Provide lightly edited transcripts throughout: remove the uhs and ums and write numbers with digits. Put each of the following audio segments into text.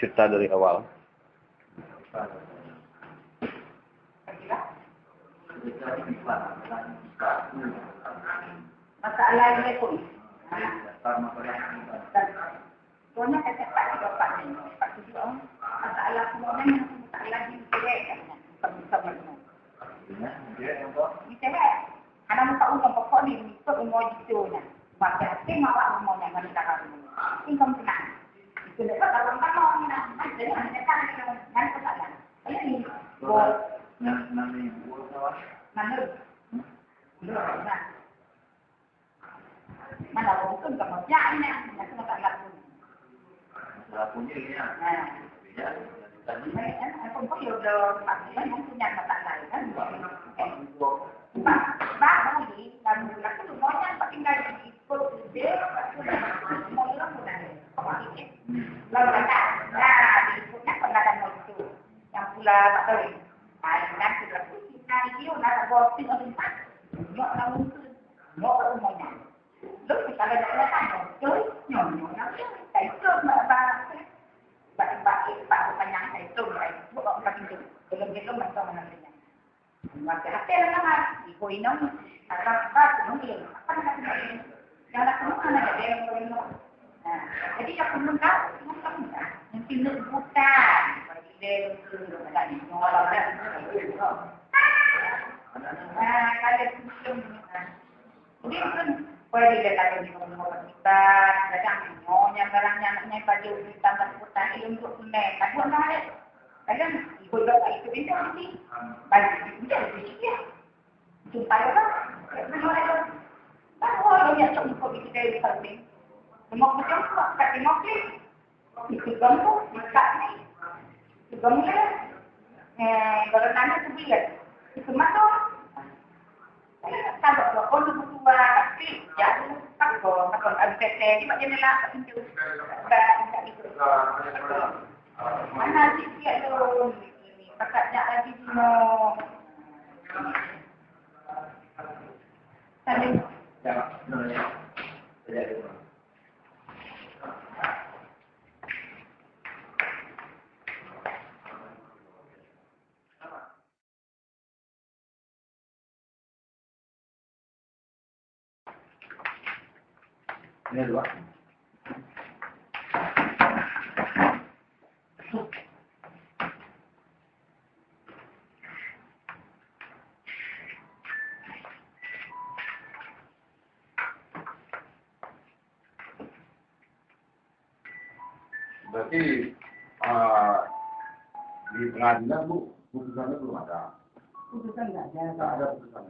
Cerita dari awal. Masalahnya pun. Pokoknya kecepat bapak ni. Pak tujuh orang. Masalah semuanya yang masalah di sini kan. Sama-sama. Di sini. Anak muka umum pokok ni ikut umur jitunya. Baca hati malah umurnya dengan cara ini. Ini kamu tenang. Itu dah kalau kamu ni nak. Jadi hanya kan dengan kesalahan. Ini nanti buat apa? Nanti. Nah. Mana mungkin kamu jangan nak nak lakukan. Lakunya ini ya. Ya. Tadi aku pun sudah pasti yang punya masalah kan. Pak lagi dan aku tu banyak tinggal di ikut dia semua orang muda ni. Lalu kata, ikutnya pengadaan itu yang pula tak tahu. Nak kita kita dia nak buat sih orang tak. Nak nak mungkin nak umumnya. Lalu kalau ada tanya, jadi nyonya saya itu Pak panjang saya itu bukan itu belum itu macam mana ni. Macam apa yang nama ibu ini apa mungkin apa nak yang nak mana ada yang belum. Jadi yang belum tahu mungkin nak bukan bagi dia itu ada di orang lain. Kalau belum jadi kan boleh dia kalau di rumah kita kadang nyonya barangnya anaknya baju kita berputar untuk nek buat naik kadang ibu bapak itu nanti baju itu jadi dia jumpa orang benar bahwa dia cuma kau kita itu penting semua macam tu kat demokrasi itu kamu dekat ni itu kamu kalau tanya tu biar itu masuk kalau kalau berdua tapi jadi kalau MPT di bagian lah itu tak itu mana sih dia tu pakatnya lagi mau tadi ini dua. Berarti di pengadilan Bu, putusannya belum ada. Putusan enggak ada. Enggak ada putusan.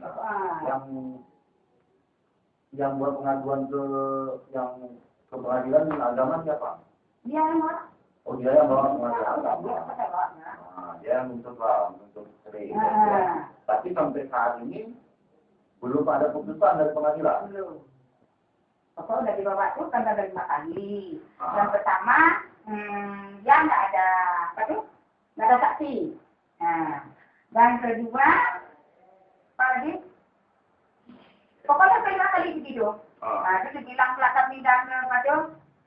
Yang buat pengaduan ke pengadilan agama siapa? Dia Mas. Oh dia yang bawa pengadilan agama. Dia yang untuk sering. Tapi sampai saat ini belum ada putusan dari pengadilan. Belum. Pokoknya udah dibawa tuh kan ada 5 kali. Yang pertama dia nggak ada apa tuh? Nggak ada saksi. Dan kedua apa lagi? Pokoknya 5 kali begitu. Itu dibilang pelakar bidang pada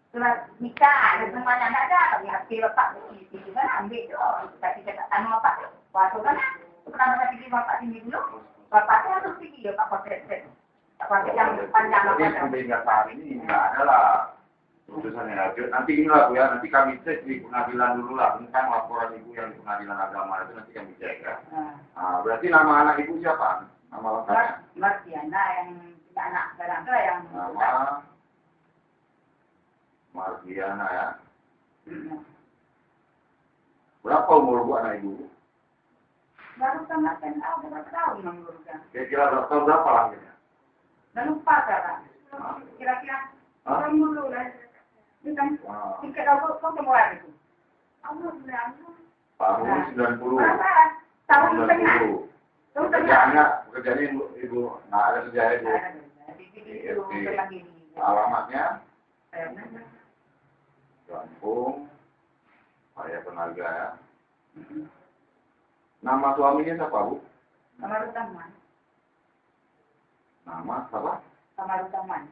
surat nikah dan semuanya nggak ada. Kami hasil bapak di sana ambil tu. Tapi saya tak tahu apa. Waktu kan pertama kali pergi bapak sini dulu. Bapaknya harus pergi bapak potret. Bapak yang panjang apa? Jadi sampai hingga saat ini nggak ada lah putusannya. Nanti inilah Bu ya. Nanti kami cek di pengadilan dulu lah. Tentang laporan ibu yang di pengadilan agama itu nanti kami cek ya. Berarti nama anak ibu siapa? Nama lengkapnya? Mas Diana yang punya anak barangka yang nama Mardiana ya. Berapa umur Bu anak ibu? baru sama berapa tahun umurnya? Kira-kira berapa lahirnya? Dah lupa kan? Kira-kira orang dulu lah. Ini kan tingkat awal kau semua itu. Awal Tahun 90. Berapa? Tahun setengah. Pekerjaannya ibu nggak ada sejarah ibu. Alamatnya Lampung, Raya Penaga ya. Nama suaminya siapa Bu? Nama Rutaman. Nama apa? Kamaruzaman.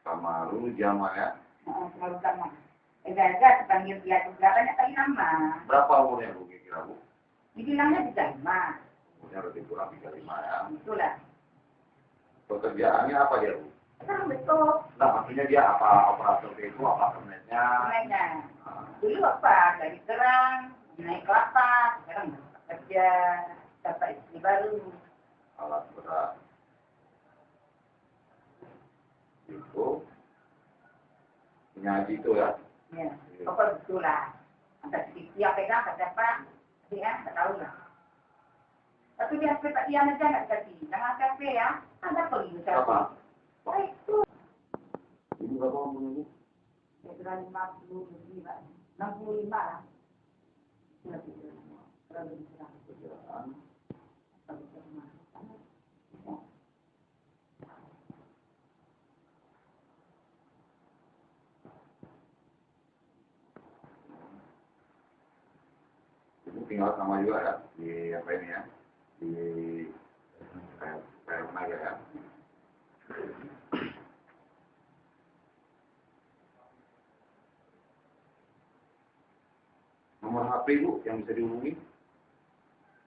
Kamaru Jamal ya. Kamaruzaman. Jaga panggil dia juga banyak kali nama. Berapa umurnya Bu kira Bu? Dibilangnya 35. Umurnya lebih kurang 35 ya. Itulah. Pekerjaannya apa dia Bu? Betul. Nah, maksudnya dia apa operator itu, apa internetnya? Internetnya. Dulu apa? Dari kerang, naik kelapa, sekarang kerja, dapat istri baru. Alat berat. Itu penyaji itu ya. Ya, pokoknya betul lah. Entah dia pegang, kata apa, dia nggak tahu lah. Tapi dia seperti dia aja nggak kasih. Jangan kafe ya, ada pergi besar. Apa? Oh itu. Ini berapa umurnya Bu? Kira 50 lebih, 65 lah. Lebih kurang. Pekerjaan. Itu tinggal sama juga ya di apa ini ya, di kayak mana ya. Nomor HP Ibu yang bisa dihubungi?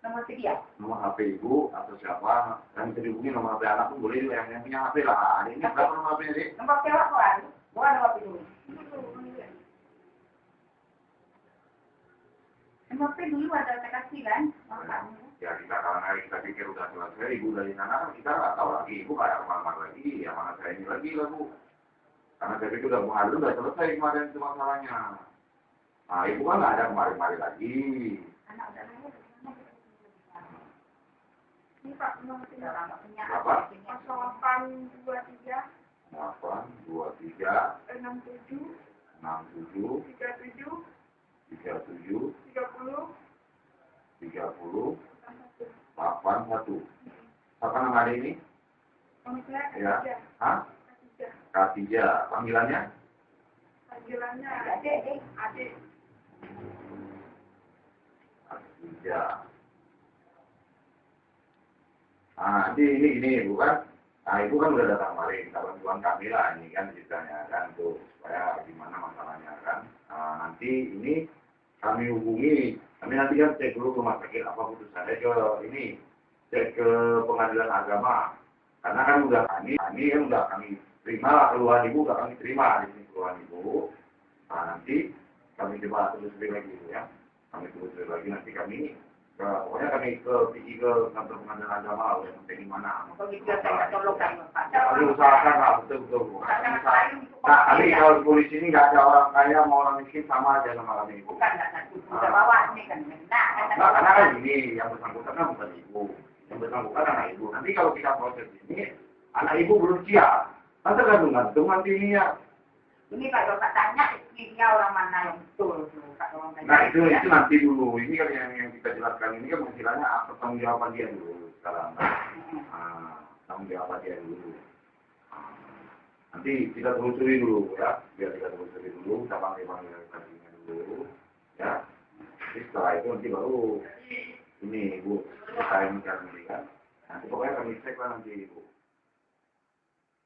Nomor dia. Nomor HP Ibu atau siapa yang bisa dihubungi, nomor HP anak pun boleh juga yang punya HP lah. Ini berapa nomor HP-nya sih? Nomor cewek bukan? Bukan nomor dulu. Nomor dulu ada saya kasih kan? Ya kita karena kita pikir udah selesai Ibu dari sana, kita nggak tahu lagi Ibu kayak kemana lagi, yang mana saya ini lagi lah Bu. Karena saya pikir udah mengalir udah selesai kemarin itu masalahnya. Nah Ibu kan nggak ada kemarin-kemarin lagi. Anak udah lahir. Ini Pak nomor orang punya apa? 0823 823 67 67 37 37 30 30 81. Apa nama adik ini? Ya. Hah? Katija. Panggilannya? Panggilannya adik. Katija. Ah, ini bukan. Nah, Ibu kan udah datang kemarin, kita bantuan kami lah ini kan ceritanya kan tuh supaya gimana masalahnya kan. Nah, nanti ini kami hubungi, kami nanti kan cek dulu ke rumah sakit apa putusannya ke ini, cek ke pengadilan agama. Karena kan udah kami kan udah kami terima lah keluhan Ibu, udah kami terima di sini keluhan Ibu. Nah, nanti kami coba telusuri lagi ya. Kami telusuri lagi nanti kami pokoknya kami ke PI ke kantor pengadilan agama yang penting di mana. Kami usahakan lah betul. Nah, kami kalau di polisi ini nggak ada orang kaya mau orang miskin sama aja sama kami Ibu. Bukan udah bawa nih kan. Nah, karena kan ini yang bersangkutan kan bukan Ibu, yang bersangkutan anak Ibu. Nanti kalau kita proses ini, anak Ibu belum siap. Nanti gantung nanti ini ya. Ini kalau Pak tanya istrinya orang mana yang betul Pak orang tanya. Nah itu nanti dulu. Ini kan yang kita jelaskan ini kan istilahnya apa tanggung jawaban dia dulu sekarang. Tanggung jawaban dia dulu. Nanti kita telusuri dulu ya. Biar kita telusuri dulu, kita panggil dulu. Ya. Jadi setelah itu nanti baru ini Ibu kita ini kan. Nanti pokoknya kami cek lah nanti Ibu.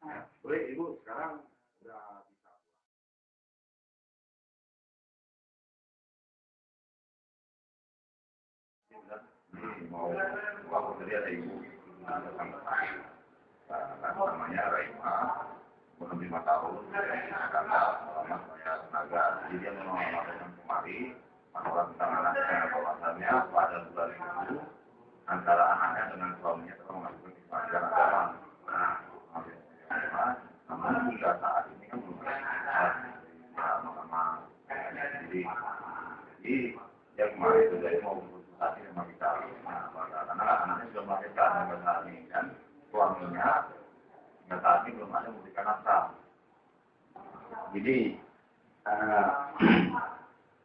Ya. Boleh Ibu sekarang udah. Mau waktu dia ada Ibu datang ke saya, namanya Raima, umur 5 tahun, Jakarta, selama saya tenaga. Jadi dia memang melakukan kemari laporan tentang anaknya bahwasannya pada bulan itu antara anaknya dengan suaminya telah melakukan pelanggaran agama. Nah, namun hingga saat ini kan belum ada sama jadi dia kemarin itu dari mau konsultasi sama kita karena anaknya sudah melahirkan sampai saat ini kan suaminya sampai saat ini belum ada memberikan nafkah. Jadi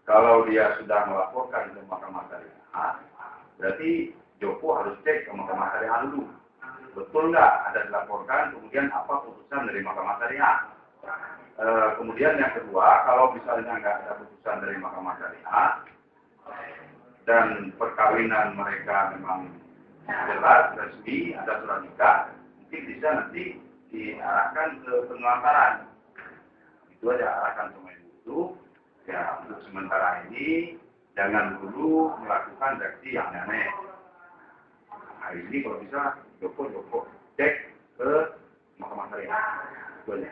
kalau dia sudah melaporkan ke Mahkamah Syariah, berarti Joko harus cek ke Mahkamah Syariah dulu. Betul nggak ada dilaporkan, kemudian apa putusan dari Mahkamah Syariah. Kemudian yang kedua, kalau misalnya nggak ada putusan dari Mahkamah Syariah, dan perkawinan mereka memang jelas, resmi, ada surat nikah, mungkin bisa nanti diarahkan ke penelantaran. Itu aja arahkan sama ibu itu. Ya, untuk sementara ini jangan dulu melakukan aksi yang aneh. Hari ini kalau bisa Joko cek ke Mahkamah Syariah. Itu aja.